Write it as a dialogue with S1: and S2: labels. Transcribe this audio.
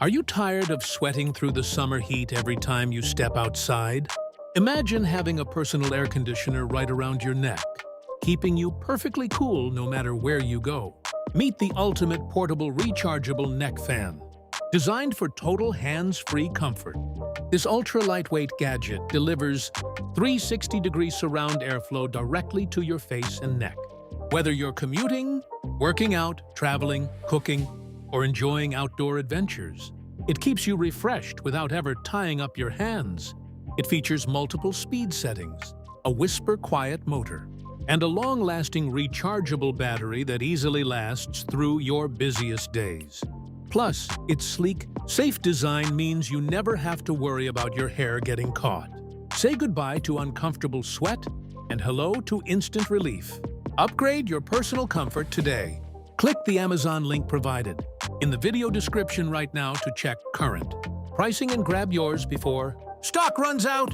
S1: Are you tired of sweating through the summer heat every time you step outside? Imagine having a personal air conditioner right around your neck, keeping you perfectly cool no matter where you go. Meet the ultimate portable rechargeable neck fan. Designed for total hands-free comfort, this ultra-lightweight gadget delivers 360-degree surround airflow directly to your face and neck. Whether you're commuting, working out, traveling, cooking, or enjoying outdoor adventures, it keeps you refreshed without ever tying up your hands. It features multiple speed settings, a whisper-quiet motor, and a long-lasting rechargeable battery that easily lasts through your busiest days. Plus, its sleek, safe design means you never have to worry about your hair getting caught. Say goodbye to uncomfortable sweat and hello to instant relief. Upgrade your personal comfort today. Click the Amazon link provided in the video description right now to check current pricing and grab yours before stock runs out.